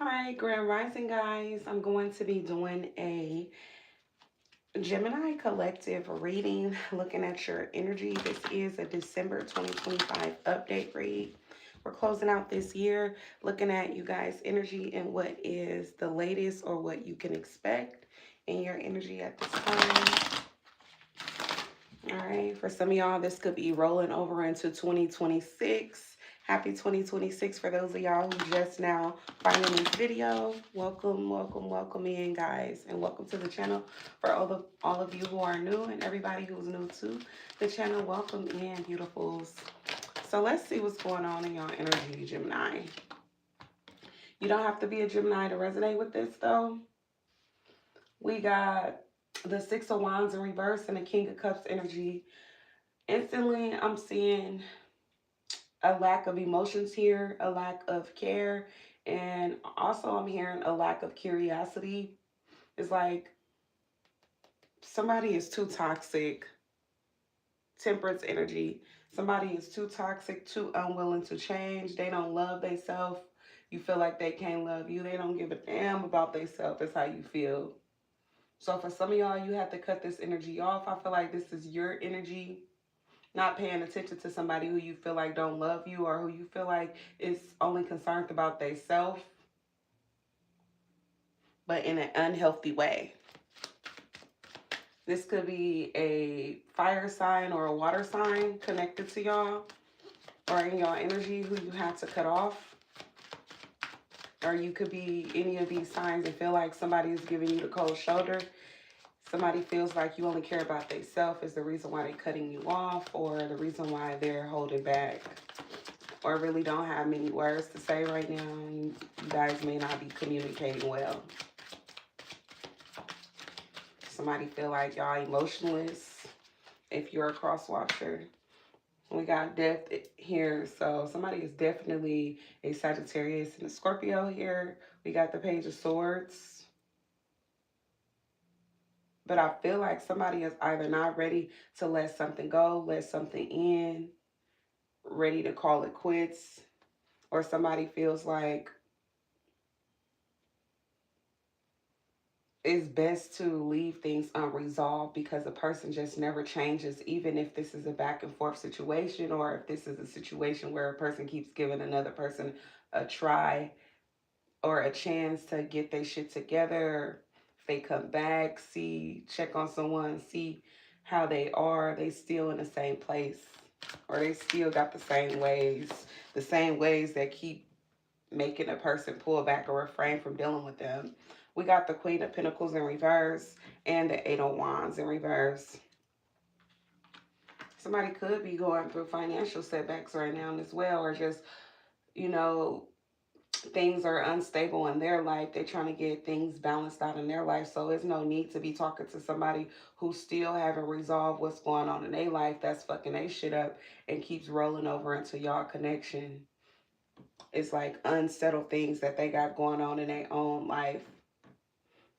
Hi, Grand Rising guys. I'm going to be doing a Gemini collective reading, looking at your energy. This is a December 2025 update read. We're closing out this year, looking at you guys' energy and what is the latest or what you can expect in your energy at this time. All right, for some of y'all, this could be rolling over into 2026. Happy 2026 for those of y'all who just now finding this video. Welcome, welcome, welcome in, guys, and welcome to the channel. For all of you who are new and everybody who's new to the channel, welcome in, beautifuls. So let's see what's going on in your energy, Gemini. You don't have to be a Gemini to resonate with this, though. We got the Six of Wands in reverse and the King of Cups energy. Instantly, I'm seeing a lack of emotions here, a lack of care, and also I'm hearing a lack of curiosity. It's like somebody is too toxic. Temperance energy. Somebody is too toxic, too unwilling to change. They don't love themselves. You feel like they can't love you. They don't give a damn about themselves. That's how you feel. So for some of y'all, you have to cut this energy off. I feel like this is your energy. Not paying attention to somebody who you feel like don't love you or who you feel like is only concerned about themselves, but in an unhealthy way. This could be a fire sign or a water sign connected to y'all or in y'all energy who you have to cut off. Or you could be any of these signs and feel like somebody is giving you the cold shoulder. Somebody feels like you only care about themselves is the reason why they're cutting you off or the reason why they're holding back. Or really don't have many words to say right now. You guys may not be communicating well. Somebody feel like y'all emotionless if you're a cross watcher. We got death here, so somebody is definitely a Sagittarius and a Scorpio here. We got the Page of Swords. But I feel like somebody is either not ready to let something go, let something in, ready to call it quits, or somebody feels like it's best to leave things unresolved because a person just never changes, even if this is a back and forth situation or if this is a situation where a person keeps giving another person a try or a chance to get their shit together. If they come back, check on someone, see how they are, they still in the same place or they still got the same ways that keep making a person pull back or refrain from dealing with them. We got the Queen of Pentacles in reverse and the Eight of Wands in reverse. Somebody could be going through financial setbacks right now as well, or just, you know, things are unstable in their life. They're trying to get things balanced out in their life. So there's no need to be talking to somebody who still haven't resolved what's going on in their life that's fucking their shit up and keeps rolling over into y'all connection. It's like unsettled things that they got going on in their own life.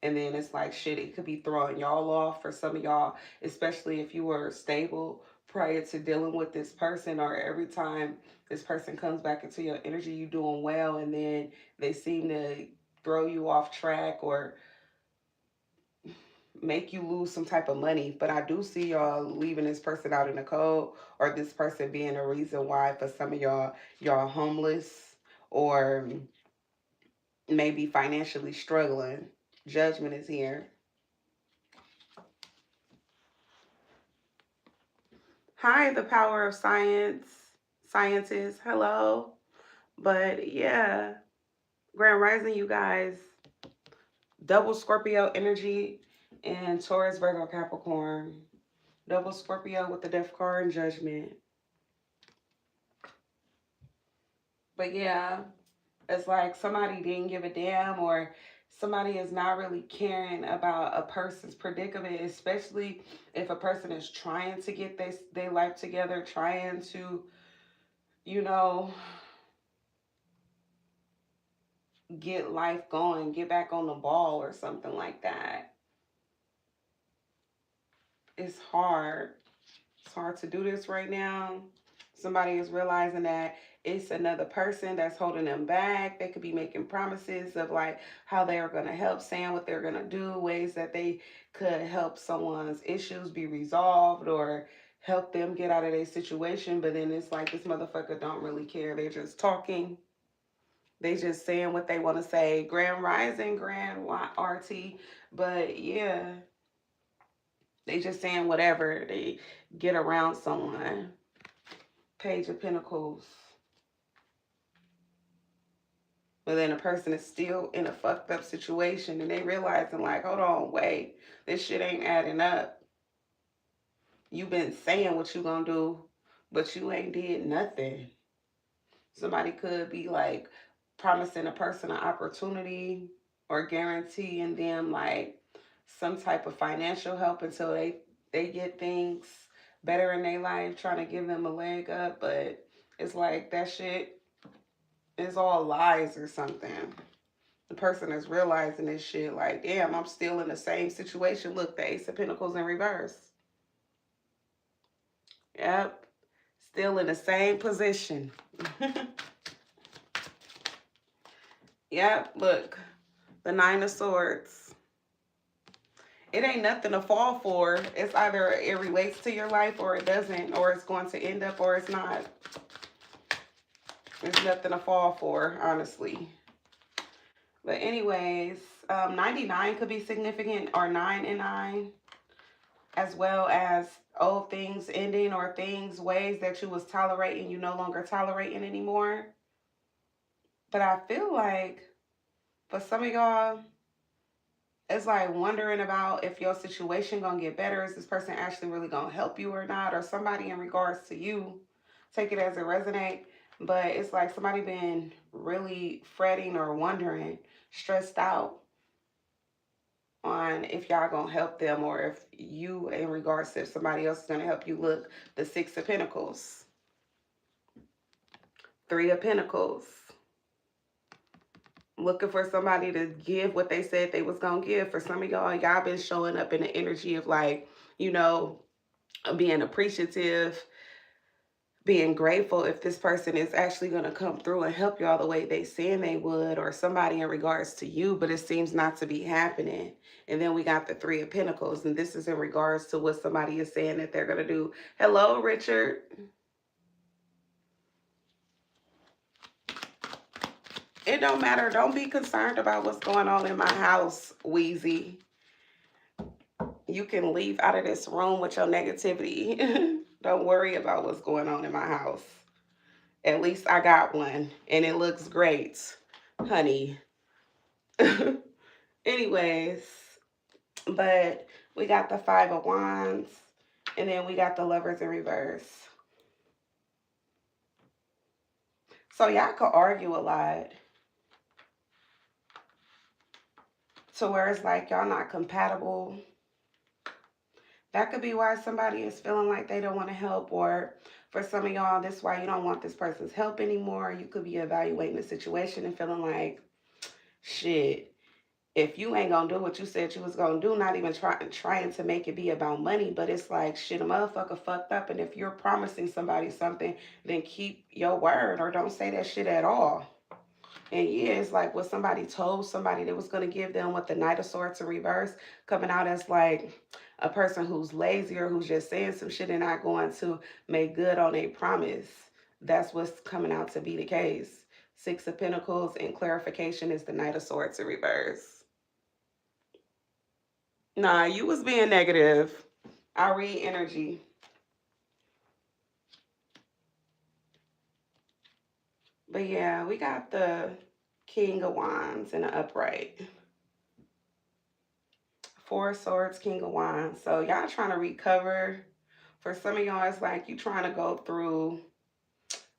And then it's like, shit, it could be throwing y'all off for some of y'all, especially if you were stable prior to dealing with this person, or every time this person comes back into your energy, you doing well, and then they seem to throw you off track or make you lose some type of money. But I do see y'all leaving this person out in the cold, or this person being a reason why for some of y'all homeless or maybe financially struggling. Judgment is here. Hi, the power of science. Scientists, hello. But yeah, Grand Rising, you guys. Double Scorpio energy and Taurus, Virgo, Capricorn. Double Scorpio with the Death card and Judgment. But yeah, it's like somebody didn't give a damn, or somebody is not really caring about a person's predicament, especially if a person is trying to get their life together, trying to, you know, get life going, get back on the ball or something like that. It's hard. It's hard to do this right now. Somebody is realizing that it's another person that's holding them back. They could be making promises of like how they are going to help, saying what they're going to do, ways that they could help someone's issues be resolved or help them get out of their situation. But then it's like this motherfucker don't really care. They're just talking. They just saying what they want to say. Grand Rising, Grand RT. But yeah, they just saying whatever. They get around someone. Page of Pentacles. But then a person is still in a fucked up situation and they realizing like, hold on, wait, this shit ain't adding up. You've been saying what you gonna do, but you ain't did nothing. Somebody could be like promising a person an opportunity or guaranteeing them like some type of financial help until they get things better in their life, trying to give them a leg up, but it's like that shit is all lies or something. The person is realizing this shit like, damn, I'm still in the same situation. Look, the Ace of Pentacles in reverse. Yep. Still in the same position. Yep, look. The Nine of Swords. It ain't nothing to fall for. It's either it relates to your life or it doesn't, or it's going to end up or it's not. There's nothing to fall for, honestly. But anyways, 99 could be significant, or 9 and 9. As well as old things ending or things, ways that you was tolerating, you no longer tolerating anymore. But I feel like for some of y'all, it's like wondering about if your situation gonna get better. Is this person actually really gonna help you or not? Or somebody in regards to you, take it as it resonate. But it's like somebody been really fretting or wondering, stressed out on if y'all gonna help them or if you in regards to if somebody else is gonna help you. Look, the Six of Pentacles, Three of Pentacles, looking for somebody to give what they said they was gonna give. For some of y'all been showing up in the energy of like, you know, being appreciative, being grateful if this person is actually going to come through and help y'all the way they saying they would, or somebody in regards to you, but it seems not to be happening. And then we got the Three of Pentacles, and this is in regards to what somebody is saying that they're going to do. Hello, Richard. It don't matter. Don't be concerned about what's going on in my house, Wheezy. You can leave out of this room with your negativity. Don't worry about what's going on in my house. At least I got one, and it looks great, honey. Anyways, but we got the Five of Wands, and then we got the Lovers in reverse. So y'all could argue a lot to where it's like y'all not compatible. That could be why somebody is feeling like they don't want to help, or for some of y'all, that's why you don't want this person's help anymore. You could be evaluating the situation and feeling like, shit, if you ain't gonna do what you said you was gonna do, not even trying to make it be about money, but it's like, shit, a motherfucker fucked up, and if you're promising somebody something, then keep your word, or don't say that shit at all. And yeah, it's like what somebody told somebody that was going to give them, with the Knight of Swords in reverse, coming out as like a person who's lazy or who's just saying some shit and not going to make good on a promise. That's what's coming out to be the case. Six of Pentacles, and clarification is the Knight of Swords in reverse. Nah, you was being negative. I read energy. But yeah, we got the King of Wands in the upright. Four of Swords, King of Wands. So y'all trying to recover. For some of y'all, it's like you trying to go through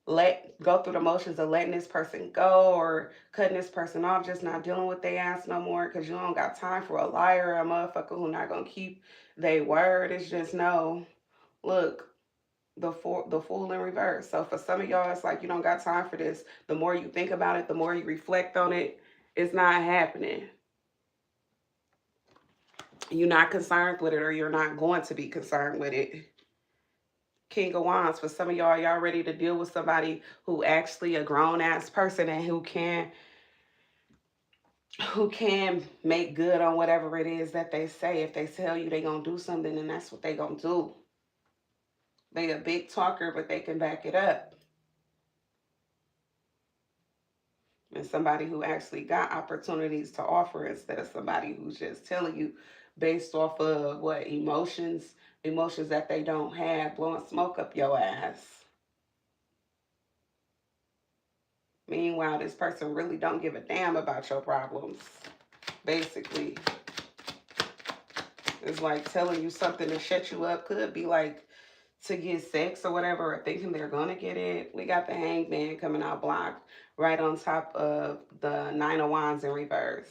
the motions of letting this person go or cutting this person off, just not dealing with their ass no more, because you don't got time for a liar, a motherfucker who not gonna keep their word. It's just no. Look, the Fool in reverse. So for some of y'all, it's like you don't got time for this. The more you think about it, the more you reflect on it, it's not happening. You're not concerned with it, or you're not going to be concerned with it. King of Wands. For some of y'all ready to deal with somebody who actually a grown ass person and who can make good on whatever it is that they say. If they tell you they gonna do something, then that's what they gonna do. They a big talker, but they can back it up. And somebody who actually got opportunities to offer instead of somebody who's just telling you based off of what emotions that they don't have, blowing smoke up your ass. Meanwhile, this person really don't give a damn about your problems. Basically, it's like telling you something to shut you up. Could be like to get sex or whatever, or thinking they're gonna get it. We got the Hangman coming out blocked right on top of the Nine of Wands in reverse.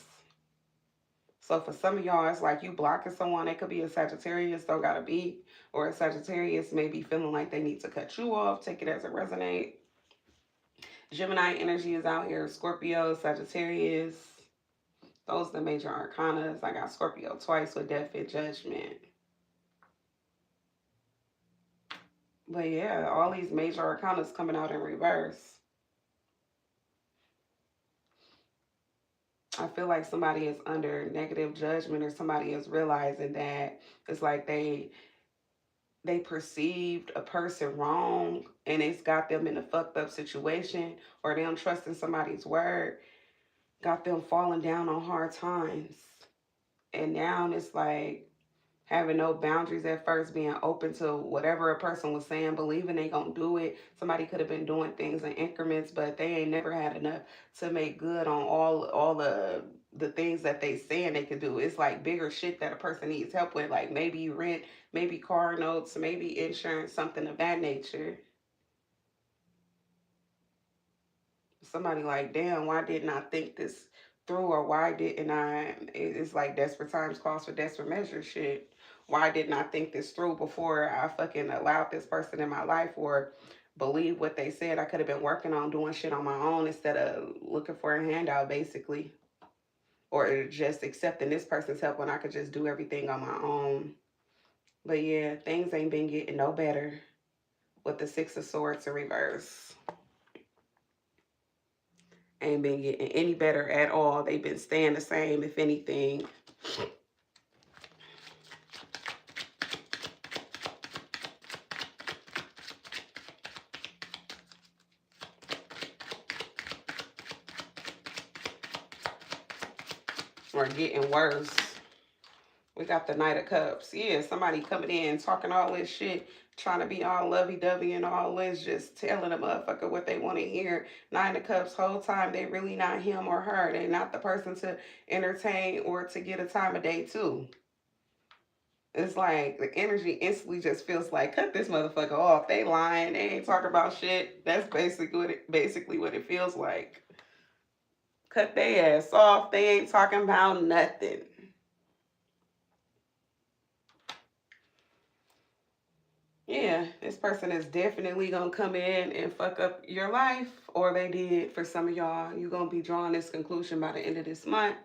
So for some of y'all, it's like you blocking someone. It could be a Sagittarius, don't gotta be, or a Sagittarius may be feeling like they need to cut you off. Take it as it resonate. Gemini energy is out here. Scorpio, Sagittarius. Those are the major arcanas. I got Scorpio twice with Death and Judgment. But yeah, all these major arcanas coming out in reverse. I feel like somebody is under negative judgment, or somebody is realizing that it's like they perceived a person wrong and it's got them in a fucked up situation, or them trusting somebody's word got them falling down on hard times. And now it's like having no boundaries at first, being open to whatever a person was saying, believing they gonna do it. Somebody could have been doing things in increments, but they ain't never had enough to make good on all the things that they saying they could do. It's like bigger shit that a person needs help with, like maybe rent, maybe car notes, maybe insurance, something of that nature. Somebody like, damn, why didn't I think this through, or why didn't I? It's like desperate times calls for desperate measures shit. Why didn't I think this through before I fucking allowed this person in my life, or believe what they said? I could have been working on doing shit on my own instead of looking for a handout, basically, or just accepting this person's help when I could just do everything on my own. But yeah, things ain't been getting no better with the Six of Swords in reverse. Ain't been getting any better at all. They've been staying the same, if anything. Or getting worse. We got the Knight of Cups. Yeah, somebody coming in talking all this shit, trying to be all lovey-dovey and all this, just telling a motherfucker what they want to hear. Nine of Cups, whole time they really not him or her. They not the person to entertain or to get a time of day to. It's like the energy instantly just feels like, cut this motherfucker off. They lying. They ain't talking about shit. That's basically what it feels like. Cut their ass off. They ain't talking about nothing. Yeah, this person is definitely gonna come in and fuck up your life, or they did for some of y'all. You're gonna be drawing this conclusion by the end of this month.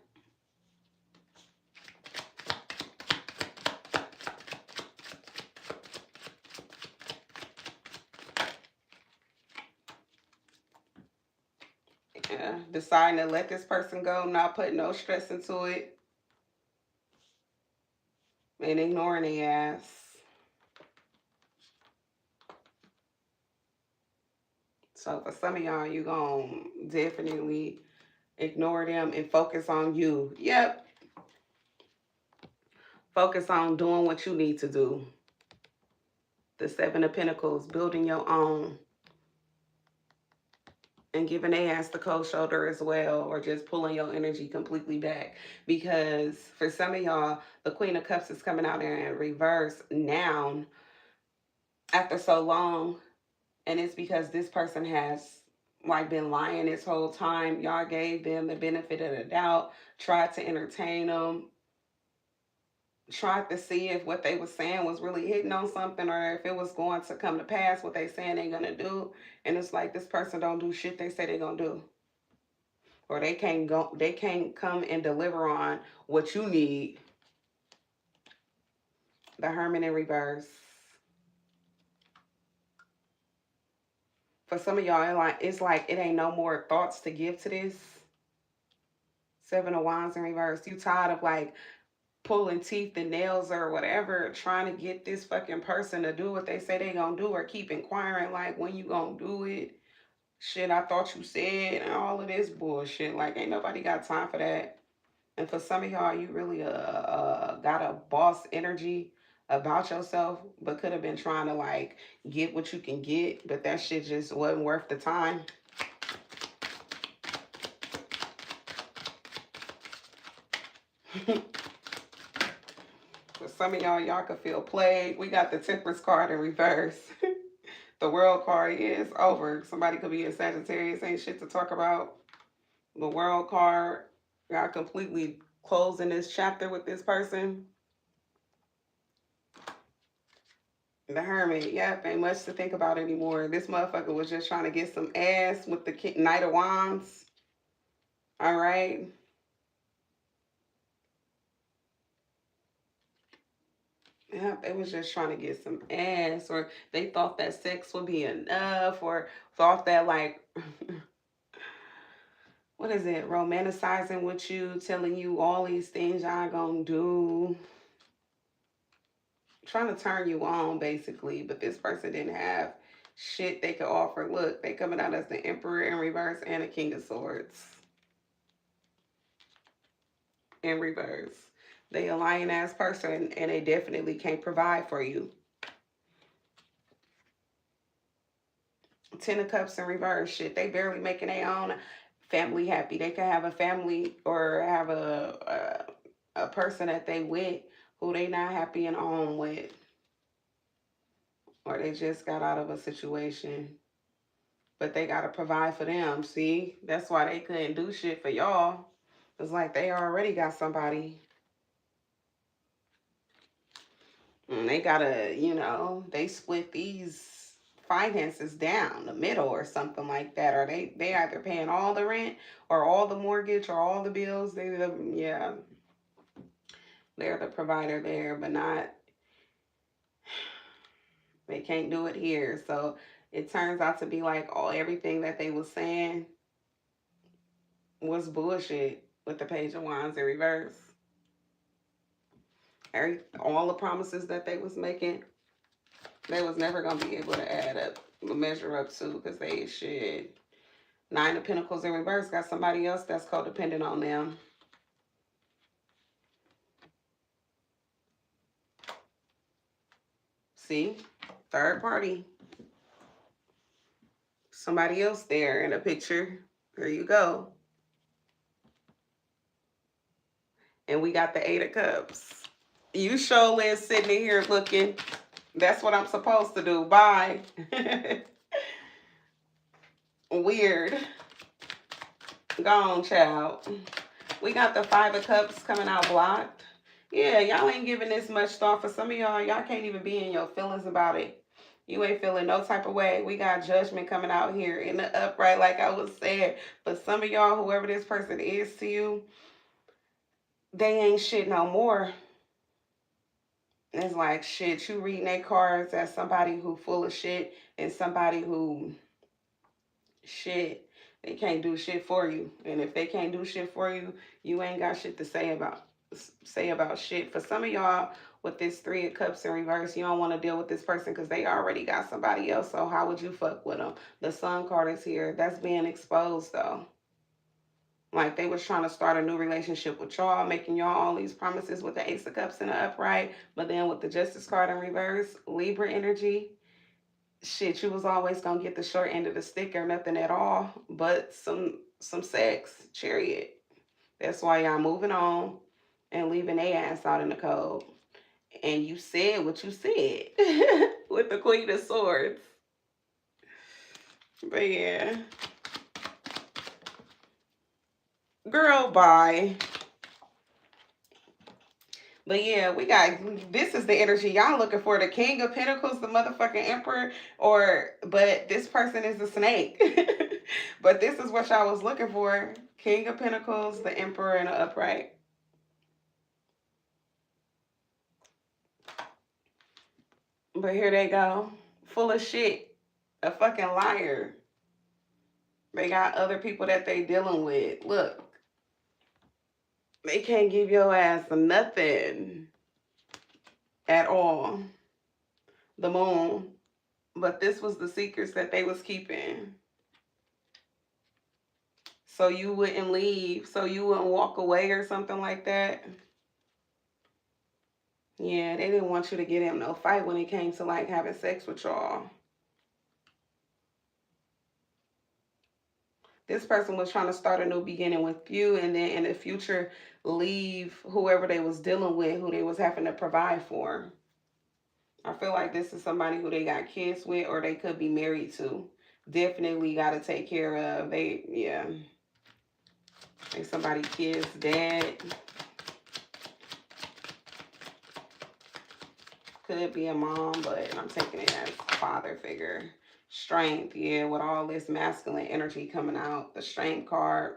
Yeah, deciding to let this person go, not putting no stress into it, and ignoring their ass. So for some of y'all, you're gonna definitely ignore them and focus on you. Yep. Focus on doing what you need to do. The Seven of Pentacles, building your own. And giving a ass the cold shoulder as well, or just pulling your energy completely back. Because for some of y'all, the Queen of Cups is coming out in reverse now after so long. And it's because this person has like been lying this whole time. Y'all gave them the benefit of the doubt, tried to entertain them, tried to see if what they was saying was really hitting on something, or if it was going to come to pass what they saying they gonna do. And it's like this person don't do shit they say they gonna do. Or they can't come and deliver on what you need. The Hermit in reverse. For some of y'all, it's like it ain't no more thoughts to give to this. Seven of Wands in reverse. You tired of like pulling teeth and nails or whatever, trying to get this fucking person to do what they say they gonna do, or keep inquiring like when you gonna do it. Shit, I thought you said, and all of this bullshit. Like, ain't nobody got time for that. And for some of y'all, you really got a boss energy about yourself, but could have been trying to like get what you can get, but that shit just wasn't worth the time. For some of y'all could feel played. We got the Temperance card in reverse. The World card is over. Somebody could be a Sagittarius, ain't shit to talk about. The World card got completely closing this chapter with this person. The Hermit, yep, ain't much to think about anymore. This motherfucker was just trying to get some ass with the Knight of Wands. All right. Yep, they was just trying to get some ass, or they thought that sex would be enough, or thought that like, what is it, romanticizing with you, telling you all these things y'all gonna do, trying to turn you on basically, but this person didn't have shit they could offer. Look, they coming out as the Emperor in reverse and a King of Swords in reverse. They a lying ass person, and they definitely can't provide for you. Ten of Cups in reverse. Shit, they barely making their own family happy. They could have a family or have a person that they with who they not happy and on with, or they just got out of a situation, but they gotta provide for them. See, that's why they couldn't do shit for y'all. It's like they already got somebody. And they gotta, they split these finances down the middle or something like that. Or they either paying all the rent or all the mortgage or all the bills. Yeah, they're the provider there, but not, they can't do it here. So it turns out to be like everything that they was saying was bullshit with the Page of Wands in reverse. All the promises that they was making, they was never gonna be able to add up, measure up to, because they shit. Nine of Pentacles in reverse got somebody else that's codependent on them. See, third party, somebody else there in a picture. There you go. And we got the Eight of Cups. You surely is sitting in here looking. That's what I'm supposed to do. Bye. Weird. Gone, child. We got the Five of Cups coming out blocked. Yeah, y'all ain't giving this much thought. For some of y'all can't even be in your feelings about it. You ain't feeling no type of way. We got Judgment coming out here in the upright, like I was saying. But some of y'all, whoever this person is to you, they ain't shit no more. It's like, shit, you reading their cards as somebody who full of shit and somebody who, shit, they can't do shit for you. And if they can't do shit for you, you ain't got shit to say about shit. For some of y'all, with this Three of Cups in reverse, you don't want to deal with this person because they already got somebody else. So how would you fuck with them? The Sun card is here. That's being exposed though. Like they was trying to start a new relationship with y'all, making y'all all these promises with the Ace of Cups in the upright, but then with the Justice card in reverse, Libra energy, shit, you was always gonna get the short end of the stick or nothing at all, but some sex, Chariot. That's why y'all moving on and leaving their ass out in the cold. And you said what you said with the Queen of Swords. But yeah. Girl, bye. But yeah, this is the energy y'all looking for. The King of Pentacles, the motherfucking Emperor, but this person is a snake. But this is what y'all was looking for. King of Pentacles, the Emperor, and the upright. But here they go. Full of shit. A fucking liar. They got other people that they dealing with. Look, they can't give your ass nothing at all. The moon. But this was the secrets that they was keeping. So you wouldn't leave. So you wouldn't walk away or something like that. Yeah, they didn't want you to get in no fight when it came to like having sex with y'all. This person was trying to start a new beginning with you, and then in the future leave whoever they was dealing with, who they was having to provide for. I feel like this is somebody who they got kids with, or they could be married to. Definitely got to take care of. Yeah. They somebody kids, dad. Could be a mom, but I'm taking it as a father figure. Strength, yeah, with all this masculine energy coming out. The strength card.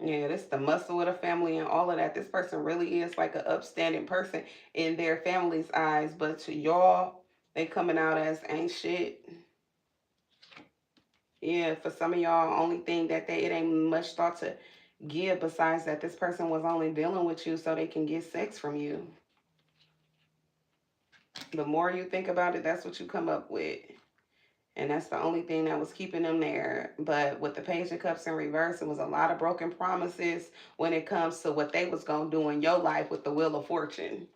Yeah, this is the muscle of the family and all of that. This person really is like an upstanding person in their family's eyes, but to y'all, they coming out as ain't shit. Yeah, for some of y'all, only thing that it ain't much thought to give besides that this person was only dealing with you so they can get sex from you. The more you think about it, that's what you come up with. And that's the only thing that was keeping them there. But with the Page of Cups in reverse, it was a lot of broken promises when it comes to what they was going to do in your life with the Wheel of Fortune.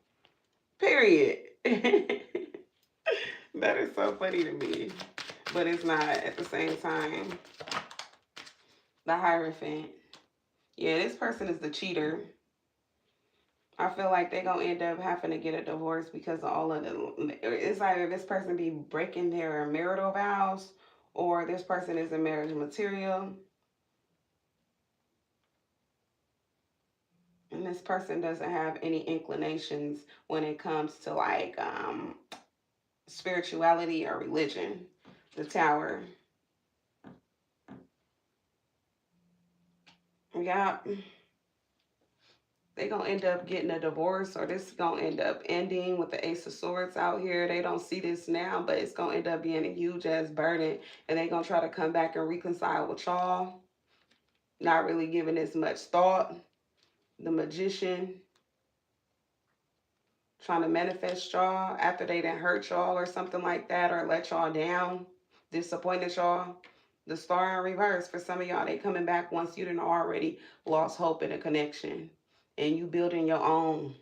Period. That is so funny to me. But it's not at the same time. The Hierophant. Yeah, this person is the cheater. I feel like they're going to end up having to get a divorce because of all of the... It's either this person be breaking their marital vows or this person is a marriage material. And this person doesn't have any inclinations when it comes to like spirituality or religion. The Tower. Yeah. They gonna end up getting a divorce, or this is gonna end up ending with the Ace of Swords out here. They don't see this now, but it's gonna end up being a huge ass burden, and they gonna try to come back and reconcile with y'all. Not really giving this much thought. The Magician. Trying to manifest y'all after they done hurt y'all or something like that, or let y'all down, disappointed y'all. The Star in reverse. For some of y'all, they coming back once you done already lost hope in a connection. And you building your own.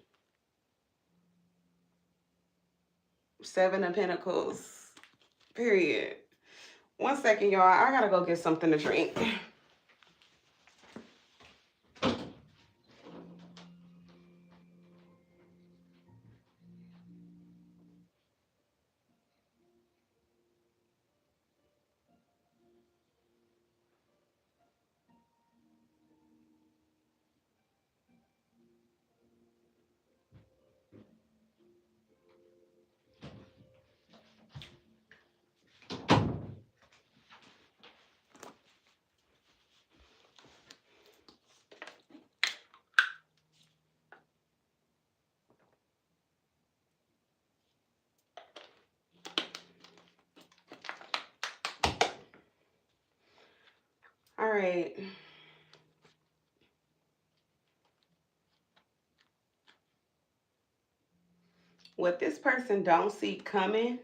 Seven of Pentacles. Period. 1 second, y'all. I gotta go get something to drink. All right. What this person don't see coming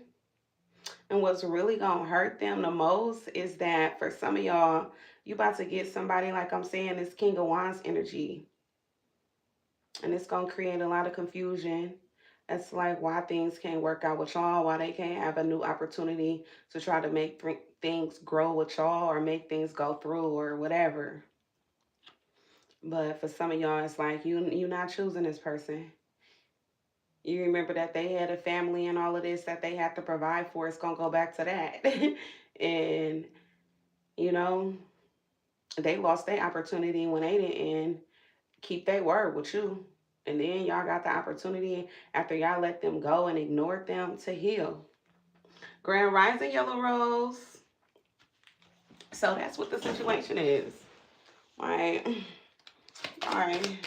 and what's really gonna hurt them the most is that for some of y'all, you about to get somebody, like I'm saying, this King of Wands energy. And it's gonna create a lot of confusion. It's like why things can't work out with y'all, why they can't have a new opportunity to try to make things grow with y'all or make things go through or whatever. But for some of y'all, it's like you're not choosing this person. You remember that they had a family and all of this that they had to provide for. It's gonna go back to that. And you know, they lost their opportunity when they didn't keep their word with you. And then y'all got the opportunity after y'all let them go and ignored them to heal. Grand Rising, Yellow Rose. So that's what the situation is. All right. All right.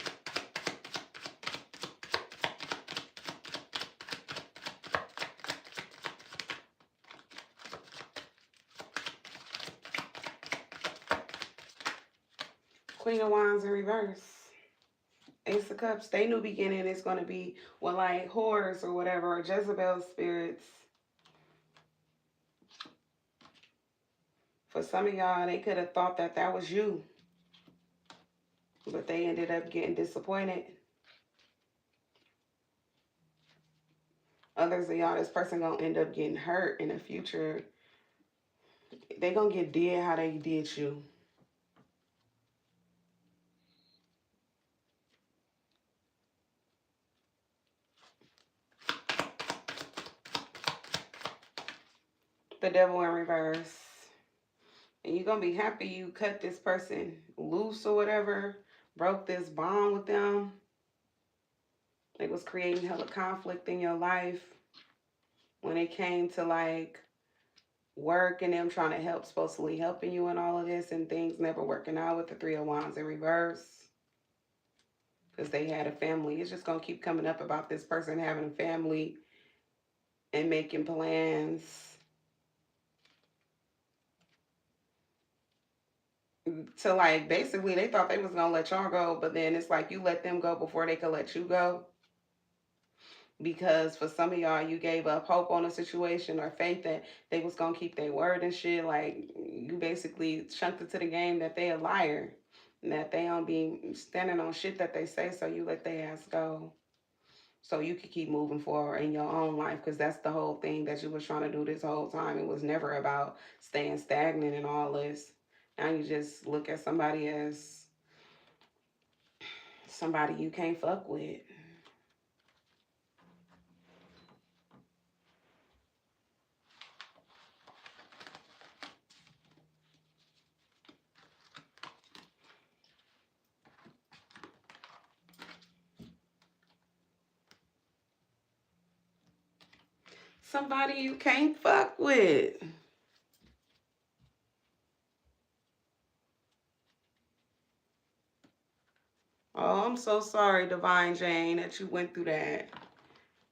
Queen of Wands in reverse. Ace of Cups. They new beginning is going to be with like whores or whatever, or Jezebel spirits. For some of y'all, they could have thought that that was you, but they ended up getting disappointed. Others of y'all, this person gonna end up getting hurt in the future. They gonna get did how they did you. The Devil in reverse. And you're gonna be happy you cut this person loose or whatever, broke this bond with them. It was creating hella conflict in your life when it came to like work and them trying to help, supposedly helping you and all of this, and things never working out with the Three of Wands in reverse. Because they had a family. It's just gonna keep coming up about this person having a family and making plans to like, basically they thought they was gonna let y'all go, but then it's like you let them go before they could let you go. Because for some of y'all, you gave up hope on a situation or faith that they was gonna keep their word and shit. Like you basically chunked it to the game that they a liar and that they don't be standing on shit that they say, so you let their ass go so you could keep moving forward in your own life. Because that's the whole thing that you was trying to do this whole time. It was never about staying stagnant and all this. Now you just look at somebody as somebody you can't fuck with. Somebody you can't fuck with. Oh, I'm so sorry, Divine Jane, that you went through that.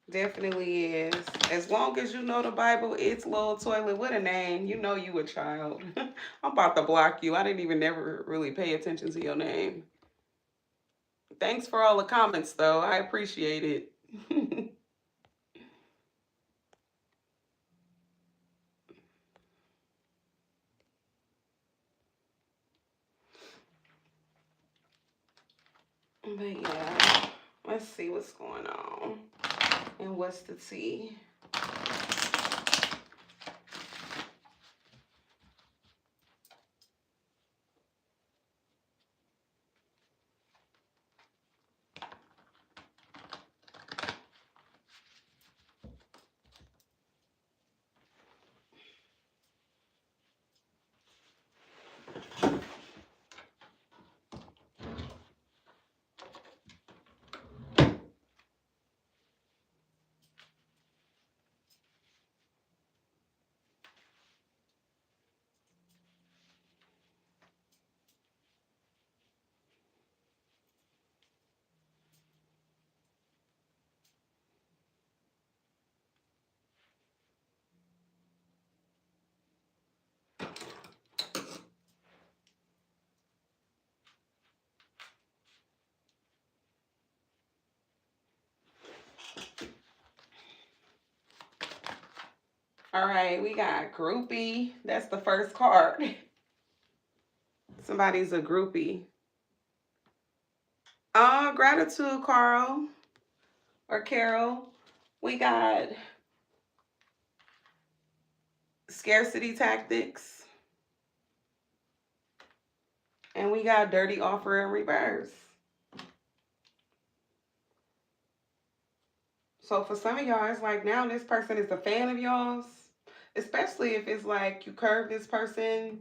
Definitely is. As long as you know the Bible, it's Little Toilet with a name. You know you a child. I'm about to block you. I didn't even never really pay attention to your name. Thanks for all the comments, though. I appreciate it. But yeah, let's see what's going on and what's the tea. All right, we got groupie. That's the first card. Somebody's a groupie. Gratitude, Carl or Carol. We got scarcity tactics. And we got dirty offer in reverse. So for some of y'all, it's like now this person is a fan of y'all's. Especially if it's like you curve this person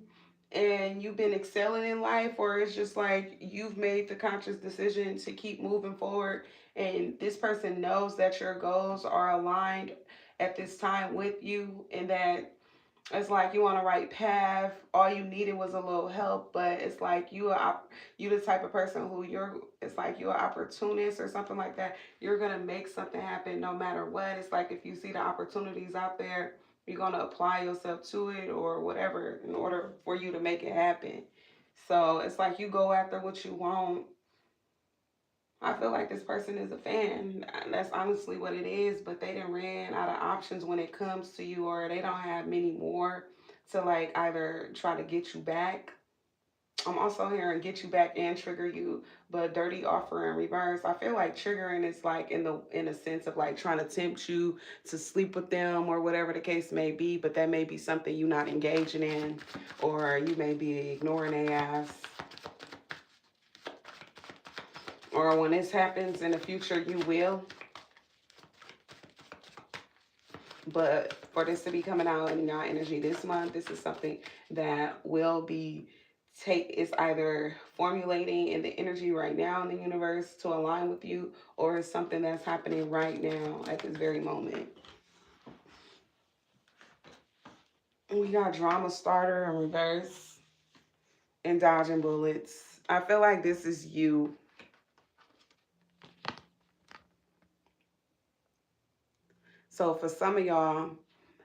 and you've been excelling in life, or it's just like you've made the conscious decision to keep moving forward and this person knows that your goals are aligned at this time with you and that it's like you on the right path. All you needed was a little help, but it's like you the type of person who it's like you're an opportunist or something like that. You're gonna make something happen no matter what. It's like if you see the opportunities out there, you're gonna apply yourself to it or whatever in order for you to make it happen. So it's like you go after what you want. I feel like this person is a fan. That's honestly what it is, but they done ran out of options when it comes to you, or they don't have many more to like either try to get you back. I'm also hearing get you back and trigger you, but dirty offer in reverse. I feel like triggering is like in a sense of like trying to tempt you to sleep with them or whatever the case may be, but that may be something you're not engaging in, or you may be ignoring their ass. Or when this happens in the future, you will. But for this to be coming out in your energy this month, this is something that will be it's either formulating in the energy right now in the universe to align with you, or it's something that's happening right now at this very moment. We got drama starter in reverse and dodging bullets. I feel like this is you. So for some of y'all,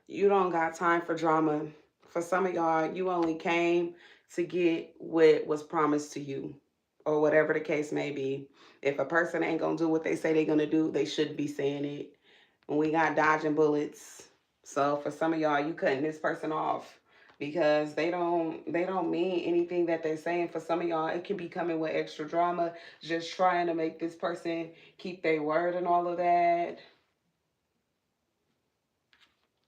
you don't got time for drama. For some of y'all, you only came to get what was promised to you, or whatever the case may be. If a person ain't gonna do what they say they're gonna do, they shouldn't be saying it. And we got dodging bullets. So for some of y'all, you cutting this person off because they don't mean anything that they're saying. For some of y'all, it can be coming with extra drama, just trying to make this person keep their word and all of that.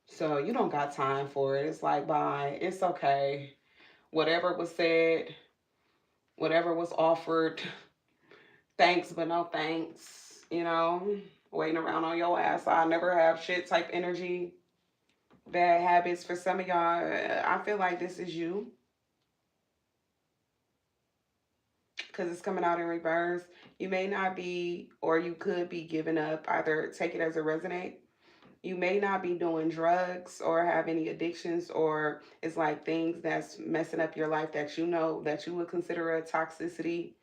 So you don't got time for it. It's like, bye. It's okay. Whatever was said, whatever was offered, thanks, but no thanks. Waiting around on your ass. I never have shit type energy. Bad habits for some of y'all. I feel like this is you because it's coming out in reverse. You may not be, or you could be giving up. Either take it as a resonate. You may not be doing drugs or have any addictions, or it's like things that's messing up your life that you know that you would consider a toxicity.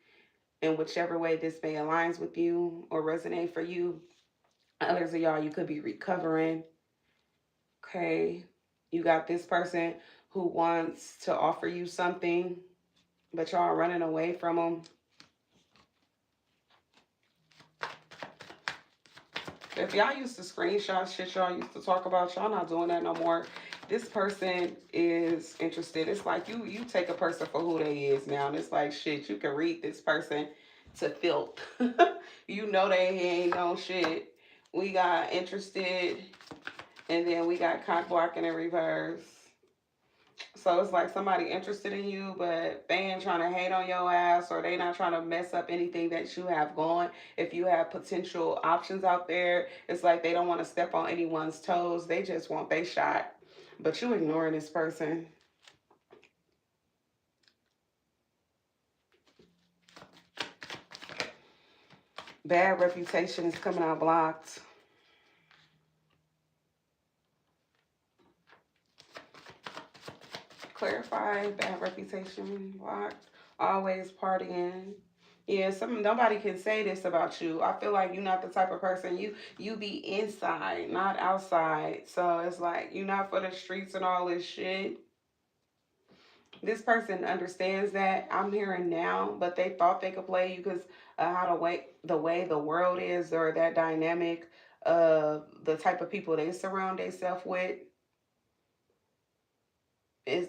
In whichever way this may aligns with you or resonate for you. Others of y'all, you could be recovering. Okay. You got this person who wants to offer you something, but y'all running away from them. If y'all used to screenshot shit y'all used to talk about, y'all not doing that no more. This person is interested. It's like you take a person for who they is now. And it's like, shit, you can read this person to filth. You know they ain't no shit. We got interested, and then we got cock blocking in reverse. So it's like somebody interested in you, but they ain't trying to hate on your ass, or they not trying to mess up anything that you have going. If you have potential options out there, it's like they don't want to step on anyone's toes. They just want they shot. But you ignoring this person. Bad reputation is coming out blocked. Clarify, bad reputation blocked. Always partying. Yeah, nobody can say this about you. I feel like you're not the type of person you be inside, not outside. So it's like you're not for the streets and all this shit. This person understands that. I'm hearing now, but they thought they could play you because how the way the world is, or that dynamic of the type of people they surround themselves with is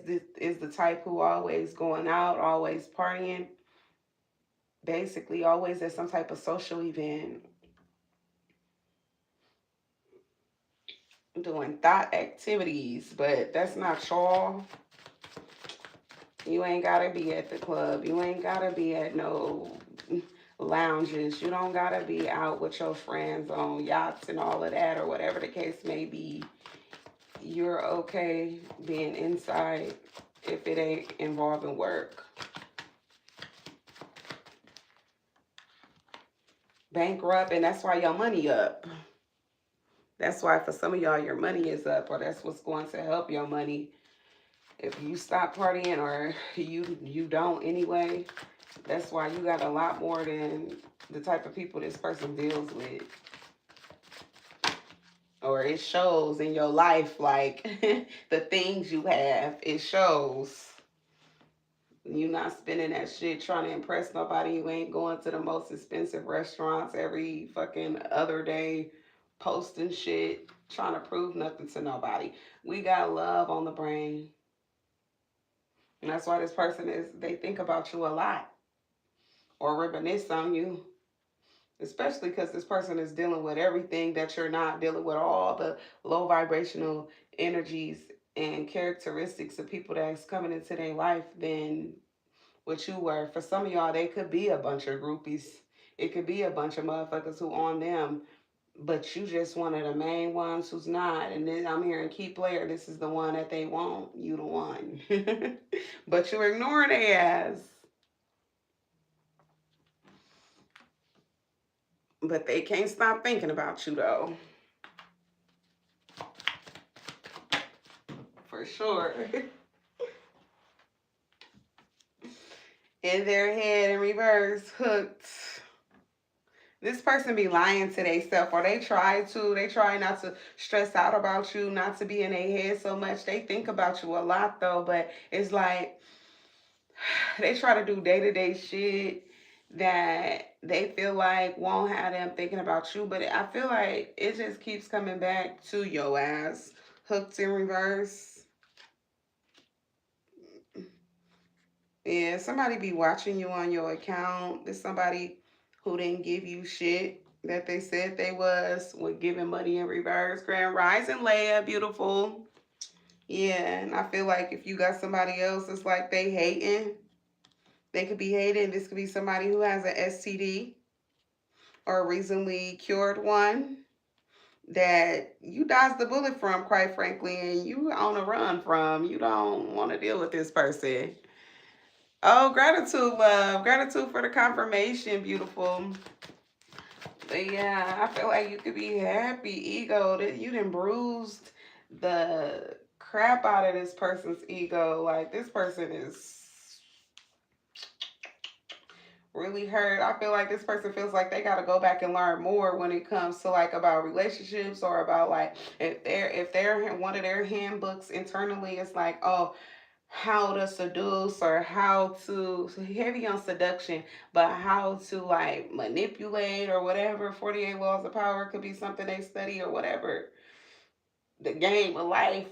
the type who always going out, always partying, basically always at some type of social event, doing thought activities, but that's not y'all. You ain't gotta be at the club. You ain't gotta be at no lounges. You don't gotta be out with your friends on yachts and all of that, or whatever the case may be. You're okay being inside if it ain't involving work. Bankrupt, and that's why your money up. That's why for some of y'all your money is up, or that's what's going to help your money. If you stop partying, or you don't anyway, that's why you got a lot more than the type of people this person deals with. Or it shows in your life, like the things you have, it shows. You not spending that shit trying to impress nobody. You ain't going to the most expensive restaurants every fucking other day, posting shit, trying to prove nothing to nobody. We got love on the brain. And that's why this person they think about you a lot or reminisce on you. Especially because this person is dealing with everything that you're not dealing with, all the low vibrational energies and characteristics of people that's coming into their life than what you were. For some of y'all, they could be a bunch of groupies. It could be a bunch of motherfuckers who on them, but you just one of the main ones who's not. And then I'm hearing key player, this is the one that they want. You the one. But you're ignoring their ass. But they can't stop thinking about you though. For sure. In their head in reverse, hooked. This person be lying to themselves, or they try to. They try not to stress out about you, not to be in their head so much. They think about you a lot though, but it's like they try to do day-to-day shit that they feel like won't have them thinking about you. But I feel like it just keeps coming back to your ass, hooked in reverse. Yeah, somebody be watching you on your account. There's somebody who didn't give you shit that they said they was with giving money in reverse. Grand Rising Leia, beautiful. Yeah, and I feel like if you got somebody else, it's like they hating. They could be hating. This could be somebody who has an STD or a recently cured one that you dodged the bullet from, quite frankly, and you on a run from. You don't want to deal with this person. Oh, gratitude, love. Gratitude for the confirmation, beautiful. But yeah, I feel like you could be happy, ego, that you done bruised the crap out of this person's ego. Like, this person is really hurt. I feel like this person feels like they got to go back and learn more when it comes to like about relationships, or about like if they're one of their handbooks internally, it's like, oh, how to seduce, or how to, so heavy on seduction, but how to like manipulate or whatever. 48 laws of power could be something they study, or whatever, the game of life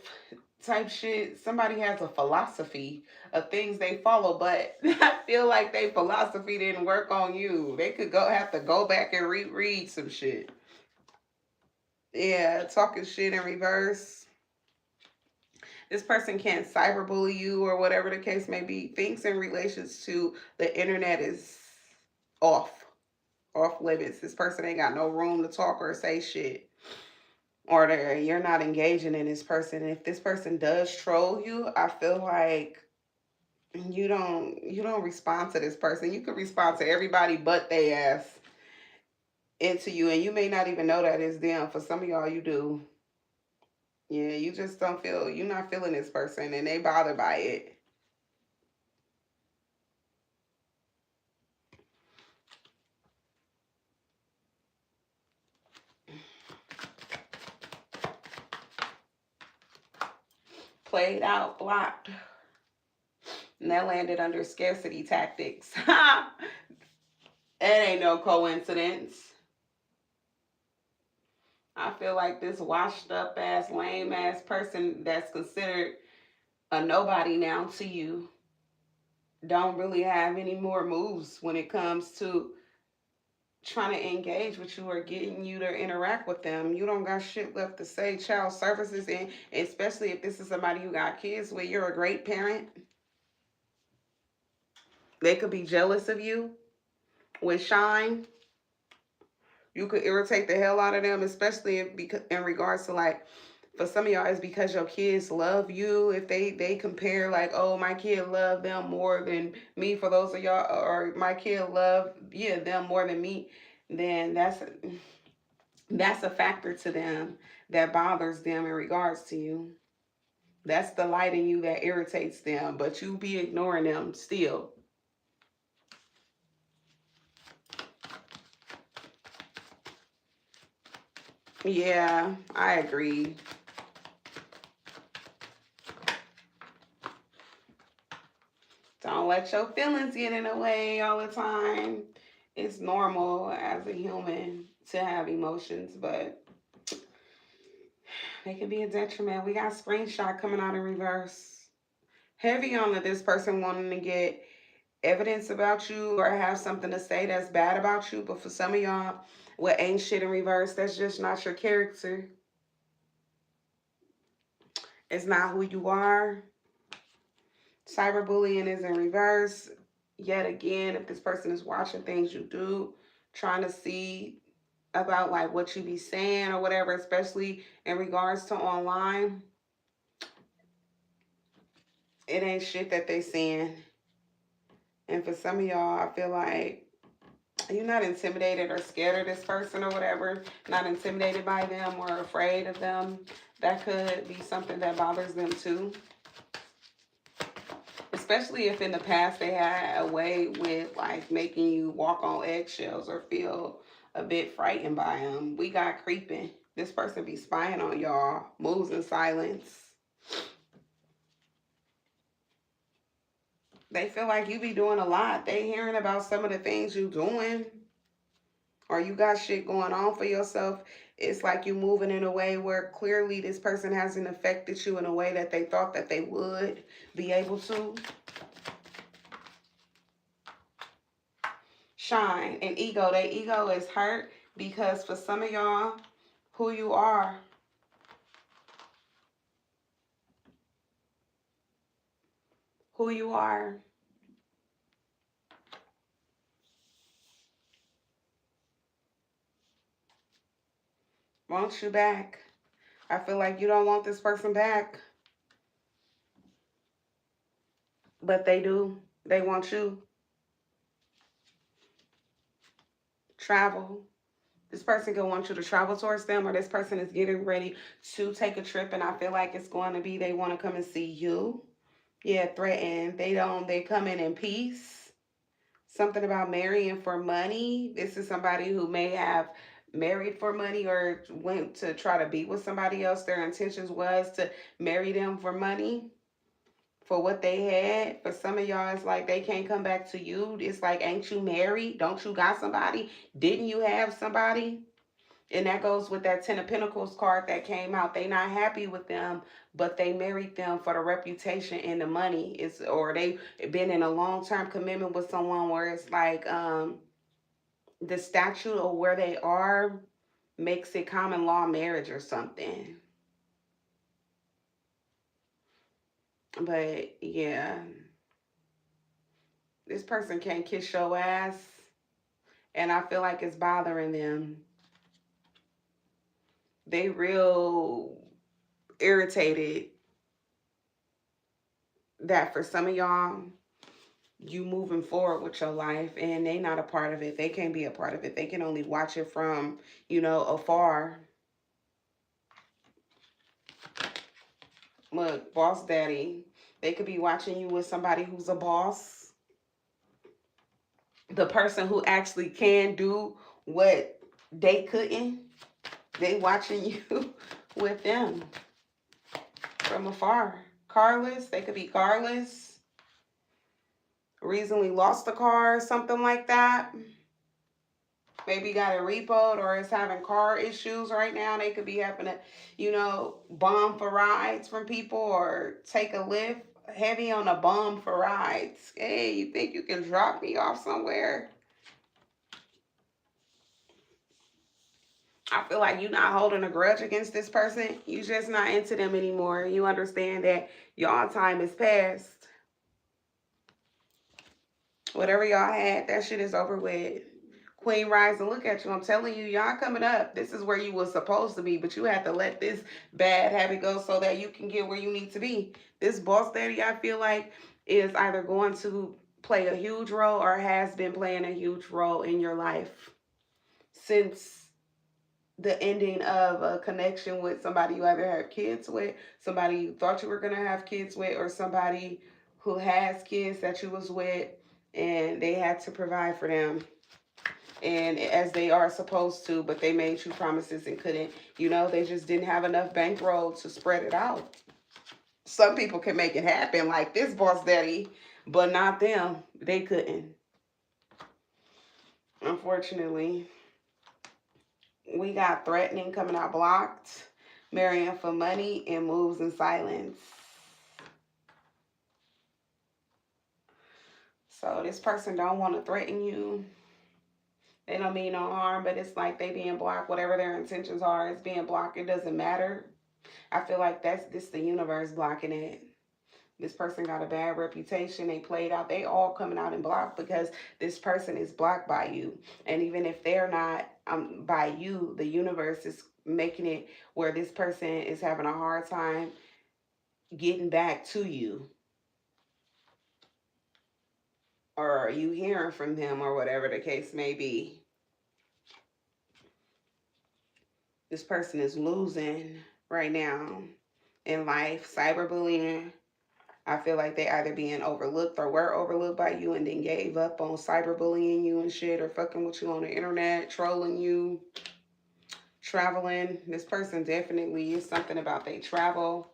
type shit. Somebody has a philosophy of things they follow, but I feel like their philosophy didn't work on you. They could have to go back and reread some shit. Yeah, talking shit in reverse. This person can't cyberbully you, or whatever the case may be. Things in relations to the internet is off, off limits. This person ain't got no room to talk or say shit, or you're not engaging in this person. If this person does troll you, I feel like you don't respond to this person. You could respond to everybody but they ass into you, and you may not even know that it's them. For some of y'all, you do. Yeah, you just don't feel, you're not feeling this person, and they bothered by it. Played out, blocked. And that landed under scarcity tactics. It ain't no coincidence. I feel like this washed up ass, lame ass person that's considered a nobody now to you don't really have any more moves when it comes to trying to engage with you or getting you to interact with them. You don't got shit left to say. Child services, and especially if this is somebody who got kids where you're a great parent, they could be jealous of you with shine. You could irritate the hell out of them, especially in regards to like, for some of y'all, it's because your kids love you. If they compare like, oh, my kid love them more than me. For those of y'all, or my kid love, yeah, them more than me, then that's a factor to them that bothers them in regards to you. That's the light in you that irritates them, but you be ignoring them still. Yeah, I agree. Don't let your feelings get in the way all the time. It's normal as a human to have emotions, but they can be a detriment. We got screenshot coming out in reverse. Heavy on this person wanting to get evidence about you or have something to say that's bad about you. But for some of y'all, what ain't shit in reverse, that's just not your character. It's not who you are. Cyberbullying is in reverse. Yet again, if this person is watching things you do, trying to see about like what you be saying or whatever, especially in regards to online, it ain't shit that they saying. And for some of y'all, I feel like you're not intimidated or scared of this person or whatever, not intimidated by them or afraid of them. That could be something that bothers them too. Especially if in the past they had a way with like making you walk on eggshells or feel a bit frightened by them. We got creeping. This person be spying on y'all, moves in silence. They feel like you be doing a lot. They hearing about some of the things you doing. Or you got shit going on for yourself. It's like you moving in a way where clearly this person hasn't affected you in a way that they thought that they would be able to. Shine and ego. Their ego is hurt because for some of y'all, who you are. Who you are. Want you back. I feel like you don't want this person back. But they do. They want you. Travel. This person can want you to travel towards them, or this person is getting ready to take a trip, and I feel like it's going to be they want to come and see you. Yeah, threaten. They come in peace. Something about marrying for money. This is somebody who may have married for money or went to try to be with somebody else. Their intentions was to marry them for money, for what they had. For some of y'all, it's like they can't come back to you. It's like, ain't you married? Don't you got somebody? Didn't you have somebody? And that goes with that 10 of Pentacles card that came out. They not happy with them, but they married them for the reputation and the money. Or they been in a long-term commitment with someone where it's like the statute of where they are makes it common law marriage or something. But yeah, this person can't kiss your ass, and I feel like it's bothering them. They real irritated that for some of y'all, you moving forward with your life and they not a part of it. They can't be a part of it. They can only watch it from, afar. Look, boss daddy. They could be watching you with somebody who's a boss. The person who actually can do what they couldn't. They watching you with them from afar. Carless. They could be carless. Recently lost a car, something like that. Maybe got it repoed or is having car issues right now. They could be having to, bomb for rides from people or take a lift. Heavy on a bomb for rides. Hey, you think you can drop me off somewhere? I feel like you're not holding a grudge against this person. You just not into them anymore. You understand that y'all time is past. Whatever y'all had, that shit is over with. Queen Rise, and look at you. I'm telling you, y'all coming up. This is where you was supposed to be, but you had to let this bad habit go so that you can get where you need to be. This boss daddy, I feel like, is either going to play a huge role or has been playing a huge role in your life since the ending of a connection with somebody you either have kids with, somebody you thought you were going to have kids with, or somebody who has kids that you was with and they had to provide for them. And as they are supposed to, but they made you promises and couldn't. They just didn't have enough bankroll to spread it out. Some people can make it happen like this boss daddy, But not them. They couldn't. Unfortunately. We got threatening coming out blocked, marrying for money, and moves in silence. So this person don't want to threaten you. They don't mean no harm, but it's like they being blocked. Whatever their intentions are is being blocked. It doesn't matter. I feel like that's this the universe blocking it. This person got a bad reputation. They played out. They all coming out and blocked because this person is blocked by you. And even if they're not by you, the universe is making it where this person is having a hard time getting back to you. Or are you hearing from them or whatever the case may be. This person is losing right now in life. Cyberbullying. I feel like they either being overlooked or were overlooked by you and then gave up on cyberbullying you and shit, or fucking with you on the internet, trolling you, traveling. This person definitely is something about they travel.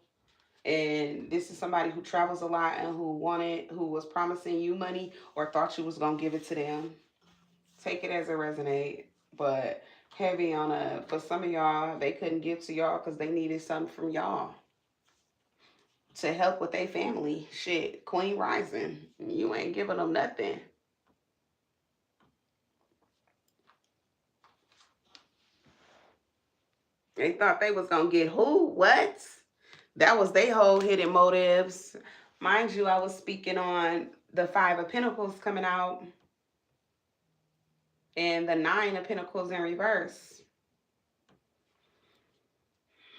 And this is somebody who travels a lot and who was promising you money or thought you was going to give it to them. Take it as it resonate. But heavy on for some of y'all, they couldn't give to y'all because they needed something from y'all to help with their family. Shit, Queen Rising. You ain't giving them nothing. They thought they was going to get who? What? That was their whole hidden motives. Mind you, I was speaking on the Five of Pentacles coming out and the Nine of Pentacles in reverse.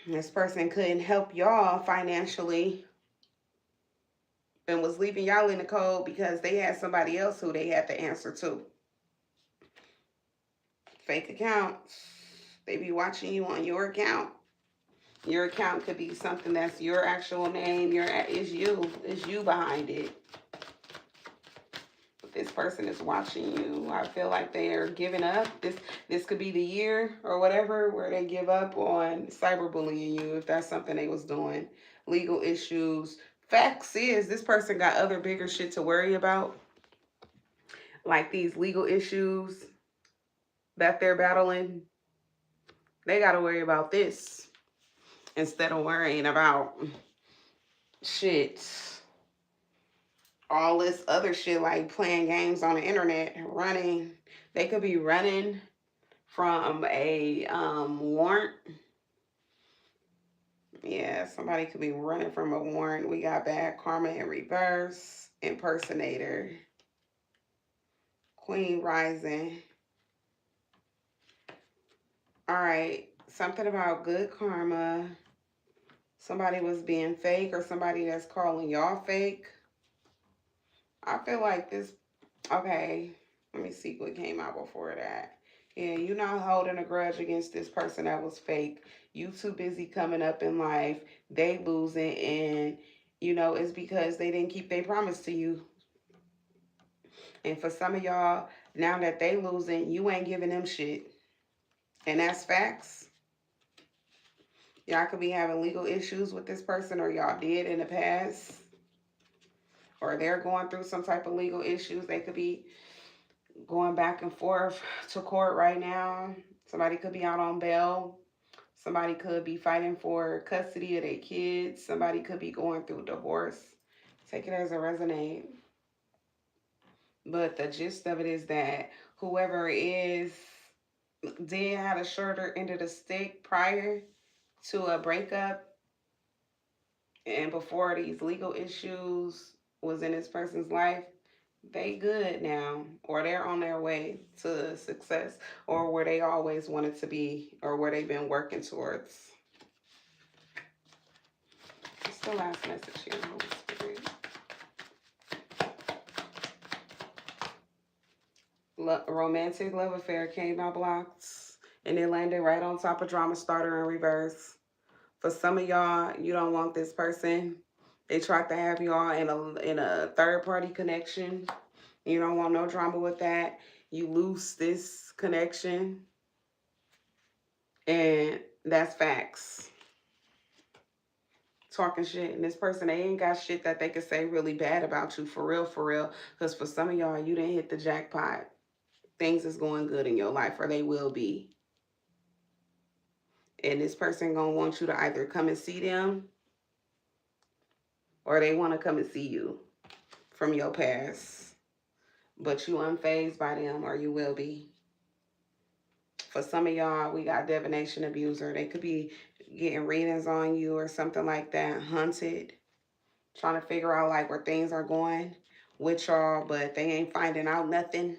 This person couldn't help y'all financially and was leaving y'all in the cold because they had somebody else who they had to answer to. Fake accounts. They be watching you on your account. Your account could be something that's your actual name. It's you behind it. But this person is watching you. I feel like they are giving up. This could be the year or whatever where they give up on cyberbullying you if that's something they was doing. Legal issues. Facts is this person got other bigger shit to worry about. Like these legal issues that they're battling. They got to worry about this instead of worrying about shit. All this other shit like playing games on the internet, running. They could be running from a warrant. Yeah, somebody could be running from a warrant. We got bad karma in reverse. Impersonator. Queen Rising. All right. Something about good karma. Somebody was being fake or somebody that's calling y'all fake. I feel like this. Okay. Let me see what came out before that. Yeah, you're not holding a grudge against this person that was fake. You too busy coming up in life. They losing, and it's because they didn't keep their promise to you. And for some of y'all, now that they losing, you ain't giving them shit. And that's facts. Y'all could be having legal issues with this person, or y'all did in the past. Or they're going through some type of legal issues. They could be going back and forth to court right now. Somebody could be out on bail. Somebody could be fighting for custody of their kids. Somebody could be going through divorce. Take it as a resonate. But the gist of it is that whoever is did have a shorter end of the stick prior to a breakup and before these legal issues was in this person's life, they good now, or they're on their way to success, or where they always wanted to be, or where they've been working towards. What's the last message here, Holy Spirit? Romantic love affair came out blocked, and it landed right on top of drama starter in reverse. For some of y'all, you don't want this person. They tried to have y'all in a third party connection. You don't want no drama with that. You lose this connection. And that's facts. talking shit. And this person, they ain't got shit that they could say really bad about you, for real, for real. Because for some of y'all, you didn't hit the jackpot. Things is going good in your life, or they will be. And this person gonna want you to either come and see them, or they want to come and see you from your past. But you unfazed by them, or you will be. For some of y'all, we got divination abuser. They could be getting readings on you or something like that, hunted, trying to figure out like where things are going with y'all, but they ain't finding out nothing.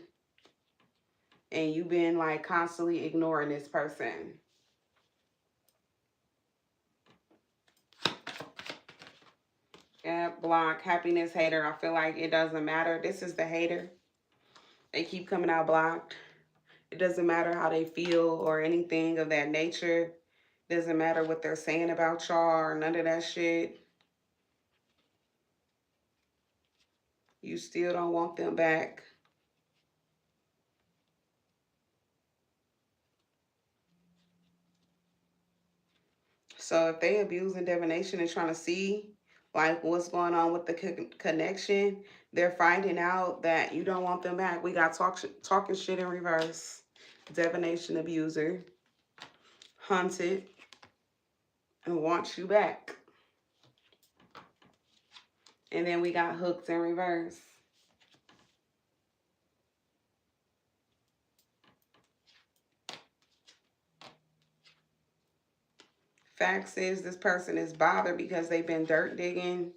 And you've been like constantly ignoring this person. Yeah, block, happiness, hater. I feel like it doesn't matter. This is the hater. They keep coming out blocked. It doesn't matter how they feel or anything of that nature. Doesn't matter what they're saying about y'all or none of that shit. You still don't want them back. So if they abusing divination and trying to see like what's going on with the connection, they're finding out that you don't want them back. We got talking shit in reverse. Divination abuser. Hunted. And wants you back. And then we got hooked in reverse. Facts is this person is bothered because they've been dirt digging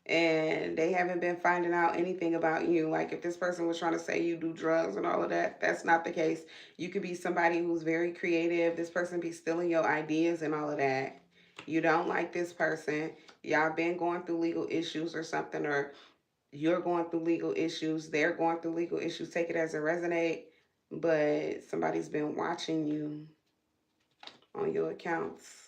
and they haven't been finding out anything about you. Like if this person was trying to say you do drugs and all of that, that's not the case. You could be somebody who's very creative. This person be stealing your ideas and all of that. You don't like this person. Y'all been going through legal issues or something, or you're going through legal issues. They're going through legal issues. Take it as it resonate. But somebody's been watching you on your accounts.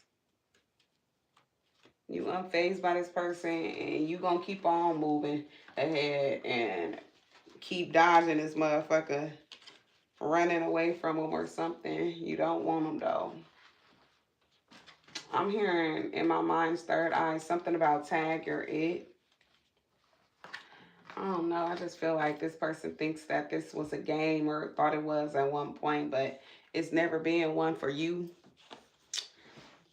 You unfazed by this person and you gonna keep on moving ahead and keep dodging this motherfucker, running away from him or something. You don't want him though. I'm hearing in my mind's third eye something about tag or it. I don't know. I just feel like this person thinks that this was a game or thought it was at one point, but it's never been one for you.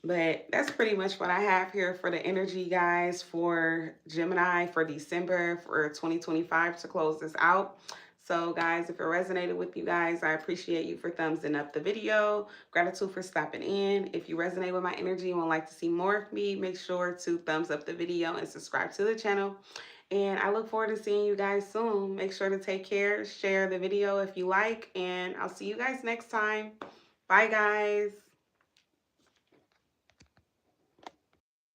But that's pretty much what I have here for the energy, guys, for Gemini for December for 2025 to close this out. So, guys, if it resonated with you guys, I appreciate you for thumbsing up the video. Gratitude for stopping in. If you resonate with my energy and would like to see more of me, make sure to thumbs up the video and subscribe to the channel. And I look forward to seeing you guys soon. Make sure to take care. Share the video if you like. And I'll see you guys next time. Bye, guys.